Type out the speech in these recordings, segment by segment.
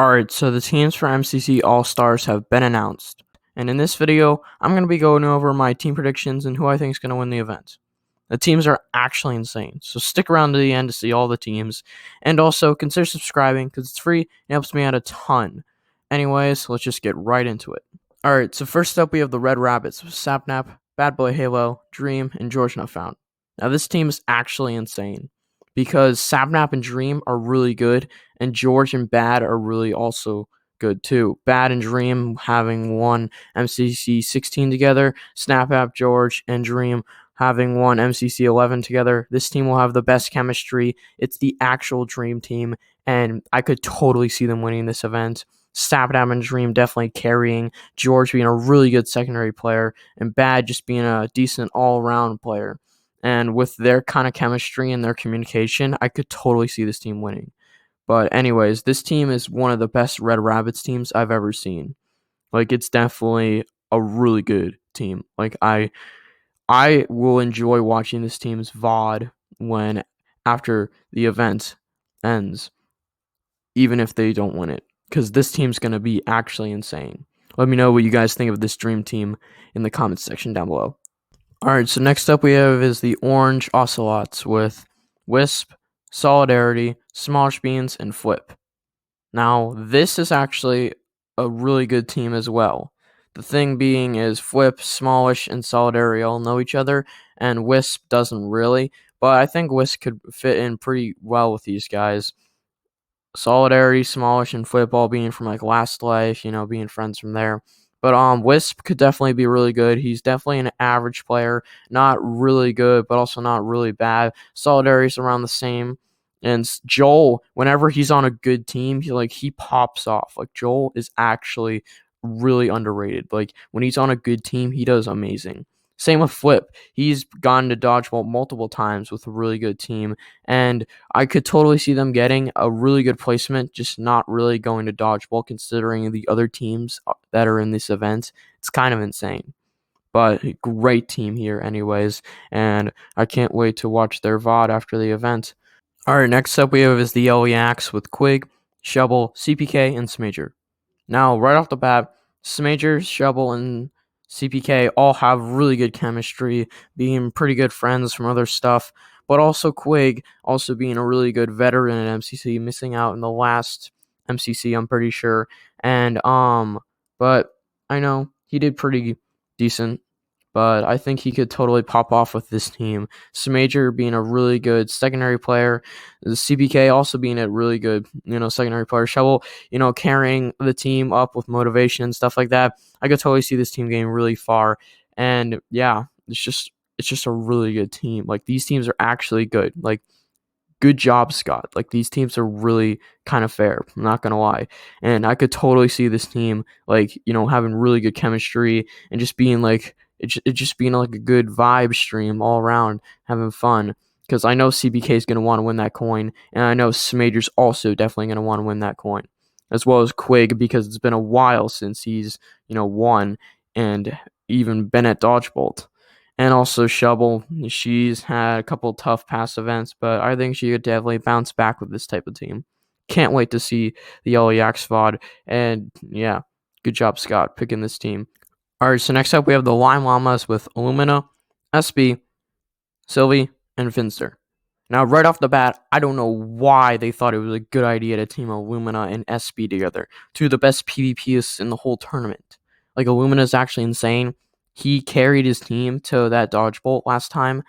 Alright, so the teams for MCC All-Stars have been announced, and in this video, I'm going to be going over my team predictions and who I think is going to win the event. The teams are actually insane, so stick around to the end to see all the teams, and also consider subscribing because it's free and it helps me out a ton. Anyways, let's just get right into it. Alright, so first up we have the Red Rabbits with Sapnap, Bad Boy Halo, Dream, and George Not Found. Now this team is actually insane because Sapnap and Dream are really good, and George and Bad are really also good too. Bad and Dream having won MCC 16 together, Snap George, and Dream having won MCC 11 together. This team will have the best chemistry. It's the actual Dream team, and I could totally see them winning this event. Sapnap and Dream definitely carrying, George being a really good secondary player, and Bad just being a decent all-around player. And with their kind of chemistry and their communication, I could totally see this team winning. But anyways, this team is one of the best Red Rabbits teams I've ever seen. Like, it's definitely a really good team. Like, I will enjoy watching this team's VOD when after the event ends, even if they don't win it, because this team's going to be actually insane. Let me know what you guys think of this dream team in the comments section down below. Alright, so next up we have is the Orange OCElots with Wisp, Solidarity, Smallish Beans, and Flip. Now, this is actually a really good team as well. The thing being is Flip, Smallish, and Solidarity all know each other, and Wisp doesn't really, but I think Wisp could fit in pretty well with these guys. Solidarity, Smallish, and Flip all being from like Last Life, being friends from there. But Wisp could definitely be really good. He's definitely an average player, not really good, but also not really bad. Solidarity's around the same. And Joel, whenever he's on a good team, he pops off. Like, Joel is actually really underrated. Like, when he's on a good team, he does amazing. Same with Flip. He's gone to dodgeball multiple times with a really good team, and I could totally see them getting a really good placement, just not really going to dodgeball considering the other teams that are in this event. It's kind of insane. But great team here anyways, and I can't wait to watch their VOD after the event. Alright, next up we have is the Yaks with Quig, Shovel, CPK, and Smager. Now, right off the bat, Smager, Shovel, and CPK all have really good chemistry, being pretty good friends from other stuff, but also Quig also being a really good veteran at MCC, missing out in the last MCC, I'm pretty sure. And but I know he did pretty decent, but I think he could totally pop off with this team. Smager being a really good secondary player, the CPK also being a really good, secondary player. Shovel, carrying the team up with motivation and stuff like that. I could totally see this team getting really far. And yeah, it's just a really good team. Like, these teams are actually good. Like, good job, Scott. Like, these teams are really kind of fair. I'm not gonna lie, and I could totally see this team having really good chemistry and just being like it just being like a good vibe stream all around, having fun. Because I know CBK is gonna want to win that coin, and I know Smager's also definitely gonna want to win that coin, as well as Quig, because it's been a while since he's won and even been at Dodgebolt. And also Shovel, she's had a couple tough past events, but I think she could definitely bounce back with this type of team. Can't wait to see the Yaks VOD. And yeah, good job, Scott, picking this team. Alright, so next up we have the Llamas with Illumina, SB, Sylvie, and Finster. Now, right off the bat, I don't know why they thought it was a good idea to team Illumina and SB together. Two of the best PvPists in the whole tournament. Like, Illumina is actually insane. He carried his team to that Dodgebolt last time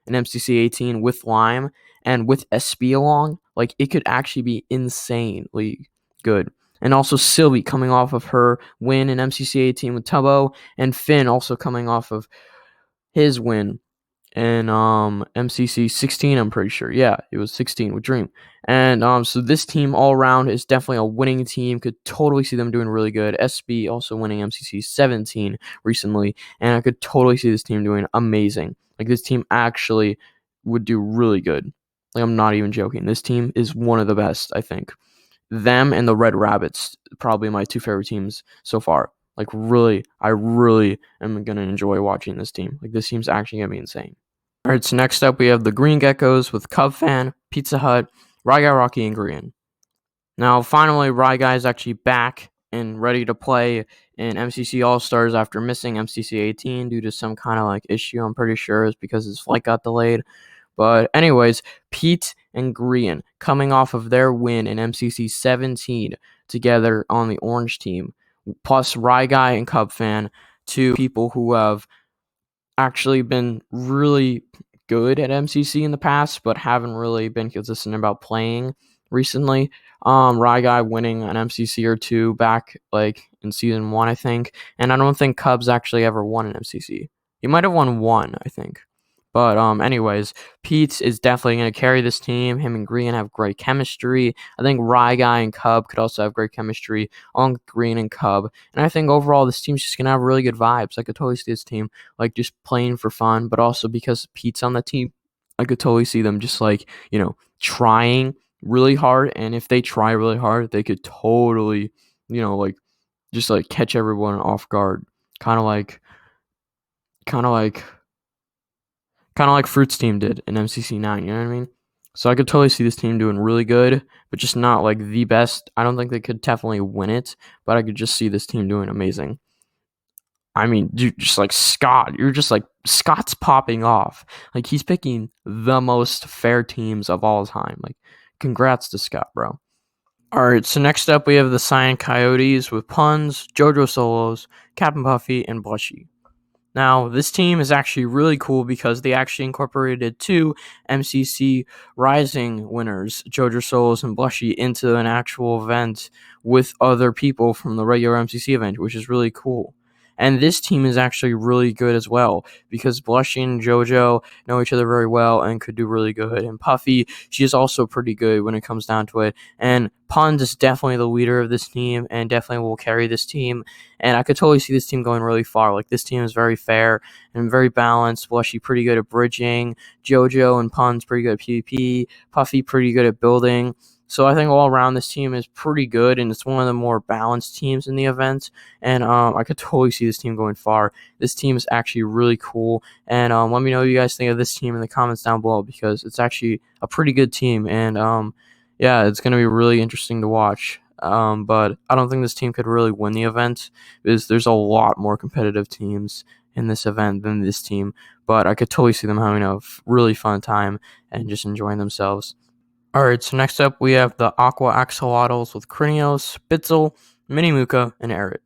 in MCC 18 with Lime, and with SB along, like, it could actually be insanely good. And also Sylvie coming off of her win in MCC 18 with Tubbo, and Finn also coming off of his win in MCC 16, I'm pretty sure. Yeah, it was 16 with Dream. And so this team all around is definitely a winning team. Could totally see them doing really good. SB also winning MCC 17 recently, and I could totally see this team doing amazing. Like, this team actually would do really good. Like, I'm not even joking. This team is one of the best, I think. Them and the Red Rabbits, probably my two favorite teams so far. Like, really, I really am going to enjoy watching this team. Like, this team's actually going to be insane. Alright, so next up we have the Green Geckos with Cub Fan, Pizza Hut, Raga Rocky, and Green. Now, finally, Rye Guy is actually back and ready to play in MCC All Stars after missing MCC 18 due to some kind of like issue. I'm pretty sure it's because his flight got delayed. But anyways, Pete and Grian coming off of their win in MCC 17 together on the orange team, plus Rye Guy and Cub Fan, two people who have actually been really good at MCC in the past, but haven't really been consistent about playing recently. Rye Guy winning an MCC or two back like in season 1, I think, and I don't think Cubs actually ever won an MCC. He might have won one, I think. But anyways, Pete is definitely going to carry this team. Him and Green have great chemistry. I think Rye Guy and Cub could also have great chemistry along with Green and Cub. And I think overall this team's just going to have really good vibes. I could totally see this team like just playing for fun, but also because Pete's on the team, I could totally see them just like, trying really hard. And if they try really hard, they could totally, like just like catch everyone off guard. Kind of like kind of like kind of like Fruit's team did in MCC 9, you know what I mean? So I could totally see this team doing really good, but just not like the best. I don't think they could definitely win it, but I could just see this team doing amazing. I mean, dude, just like Scott, you're just like Scott's popping off. Like he's picking the most fair teams of all time. Like, congrats to Scott, bro. All right, so next up we have the Cyan Coyotes with Puns, JoJo Solos, Captain Puffy, and Blushy. Now, this team is actually really cool because they actually incorporated two MCC Rising winners, JoJo Solos and Blushy, into an actual event with other people from the regular MCC event, which is really cool. And this team is actually really good as well because Blushy and JoJo know each other very well and could do really good. And Puffy, she is also pretty good when it comes down to it. And Pond is definitely the leader of this team and definitely will carry this team. And I could totally see this team going really far. Like, this team is very fair and very balanced. Blushy pretty good at bridging. JoJo and Pond's pretty good at PvP. Puffy pretty good at building. So I think all around this team is pretty good, and it's one of the more balanced teams in the event. And I could totally see this team going far. This team is actually really cool. And let me know what you guys think of this team in the comments down below because it's actually a pretty good team. And yeah, it's going to be really interesting to watch. But I don't think this team could really win the event because there's a lot more competitive teams in this event than this team. But I could totally see them having a really fun time and just enjoying themselves. Alright, so next up we have the Aqua Axolotls with Krinios, Bitzel, Minimuka, and Arid.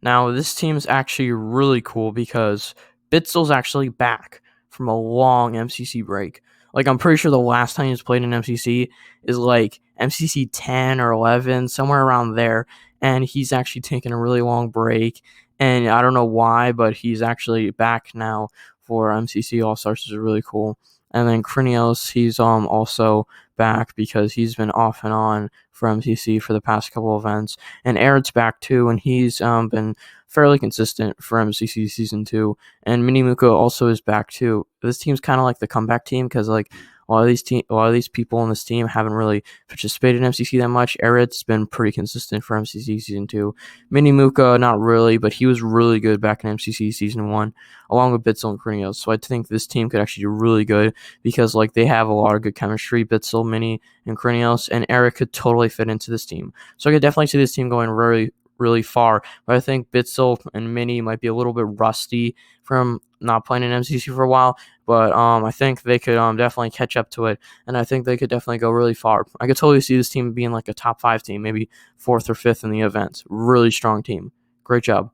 Now, this team is actually really cool because Bitzel's actually back from a long MCC break. Like, I'm pretty sure the last time he's played in MCC is like MCC 10 or 11, somewhere around there. And he's actually taken a really long break. And I don't know why, but he's actually back now for MCC All Stars, which is really cool. And then Krinios, he's also back because he's been off and on for MCC for the past couple events. And Arid's back too, and he's been fairly consistent for MCC Season 2. And Minimuka also is back too. This team's kind of like the comeback team because like a lot of these people on this team haven't really participated in MCC that much. Arid's been pretty consistent for MCC Season 2. Minimuka, not really, but he was really good back in MCC Season 1, along with Bitzel and Krinios. So I think this team could actually do really good because like they have a lot of good chemistry, Bitzel, Mini, and Krinios, and Eric could totally fit into this team. So I could definitely see this team going really far, but I think Bitzel and Mini might be a little bit rusty from not playing in MCC for a while, but I think they could definitely catch up to it, and I think they could definitely go really far. I could totally see this team being like a top 5 team, maybe 4th or 5th in the event. Really strong team. Great job.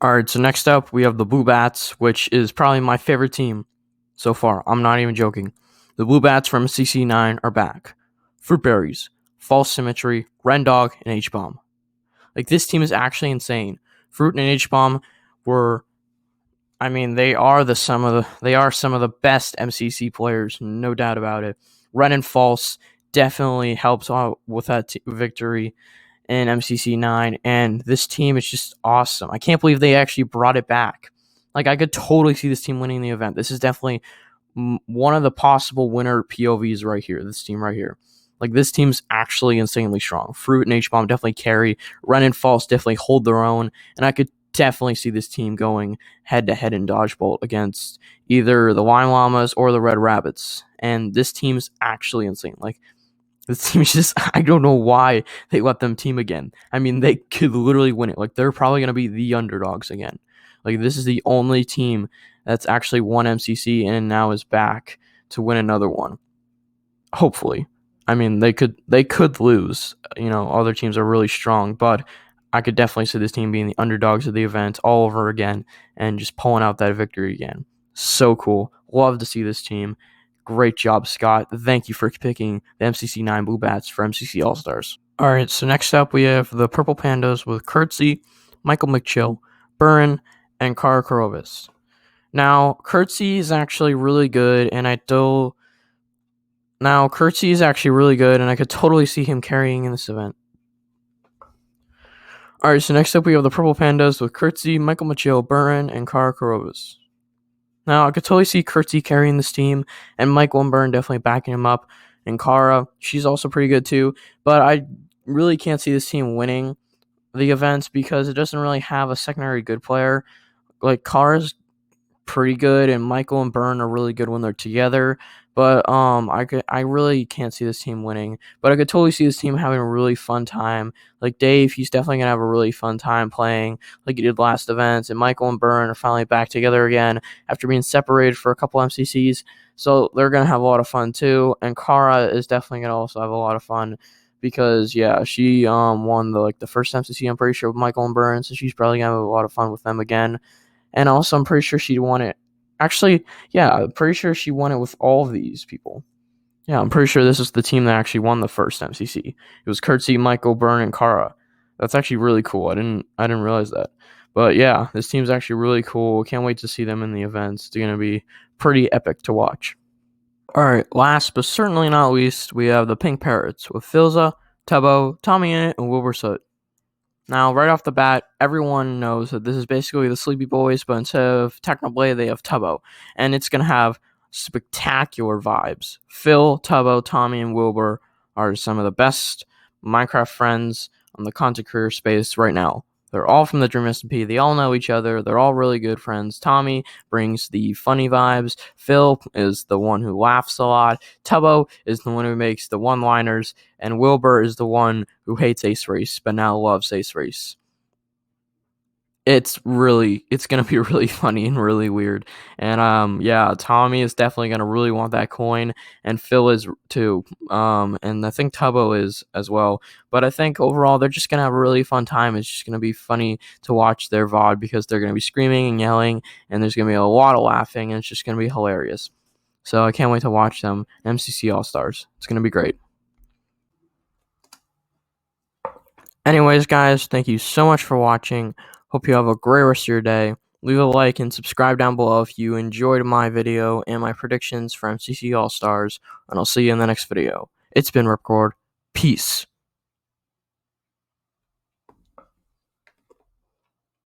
All right, so next up we have the Blue Bats, which is probably my favorite team so far. I'm not even joking. The Blue Bats from CC9 are back. Fruit Berries, False Symmetry, Rendog, and H-Bomb. Like, this team is actually insane. Fruit and H-Bomb were, I mean, they are some of the best MCC players, no doubt about it. Ren and False definitely helps out with that victory in MCC 9, and this team is just awesome. I can't believe they actually brought it back. Like, I could totally see this team winning the event. This is definitely one of the possible winner POVs right here, this team right here. Like, this team's actually insanely strong. Fruit and H-Bomb definitely carry. Ren and False definitely hold their own, and I could definitely see this team going head-to-head in Dodgebolt against either the Llamas or the Red Rabbits. And this team's actually insane. Like, This team is just, I don't know why they let them team again. I mean, they could literally win it. Like, they're probably going to be the underdogs again. Like, this is the only team that's actually won MCC and now is back to win another one. Hopefully. I mean, they could lose. You know, other teams are really strong, but I could definitely see this team being the underdogs of the event all over again and just pulling out that victory again. So cool. Love to see this team. Great job, Scott. Thank you for picking the MCC 9 Blue Bats for MCC All-Stars. All right, so next up we have the Purple Pandas with Curtsy, Michael McChill, Burren, and Kara Korovis. Now, Curtsy is actually really good, and I could totally see him carrying in this event. Alright, so next up we have the Purple Pandas with Curtsy, Michael McChill, Burren, and Kara Korovis. Now, I could totally see Curtsy carrying this team, and Michael and Burren definitely backing him up. And Kara, she's also pretty good too, but I really can't see this team winning the events because it doesn't really have a secondary good player. Like, Kara's pretty good, and Michael and Burren are really good when they're together. But I really can't see this team winning. But I could totally see this team having a really fun time. Like Dave, he's definitely gonna have a really fun time playing like he did last events. And Michael and Burren are finally back together again after being separated for a couple MCCs. So they're gonna have a lot of fun too. And Kara is definitely gonna also have a lot of fun because she won the first MCC, I'm pretty sure, with Michael and Burren. So she's probably gonna have a lot of fun with them again. And also, I'm pretty sure she won it. Actually, yeah, I'm pretty sure she won it with all of these people. Yeah, I'm pretty sure this is the team that actually won the first MCC. It was Curtsy, Michael, Burren, and Kara. That's actually really cool. I didn't realize that. But yeah, this team's actually really cool. Can't wait to see them in the events. It's gonna be pretty epic to watch. All right, last but certainly not least, we have the Pink Parrots with Filza, Tubbo, Tommy Innit, and Wilbur Soot. Now, right off the bat, everyone knows that this is basically the Sleepy Boys, but instead of Technoblade, they have Tubbo. And it's going to have spectacular vibes. Phil, Tubbo, Tommy, and Wilbur are some of the best Minecraft friends on the content creator space right now. They're all from the Dream SMP. They all know each other. They're all really good friends. Tommy brings the funny vibes. Phil is the one who laughs a lot. Tubbo is the one who makes the one-liners. And Wilbur is the one who hates Ace Race, but now loves Ace Race. It's gonna be really funny and really weird. And Tommy is definitely gonna really want that coin, and Phil is too. And I think Tubbo is as well. But I think overall they're just gonna have a really fun time. It's just gonna be funny to watch their VOD because they're gonna be screaming and yelling, and there's gonna be a lot of laughing, and it's just gonna be hilarious. So I can't wait to watch them. MCC All Stars. It's gonna be great. Anyways, guys, thank you so much for watching. Hope you have a great rest of your day. Leave a like and subscribe down below if you enjoyed my video and my predictions for MCC All-Stars, and I'll see you in the next video. It's been Ripcord. Peace.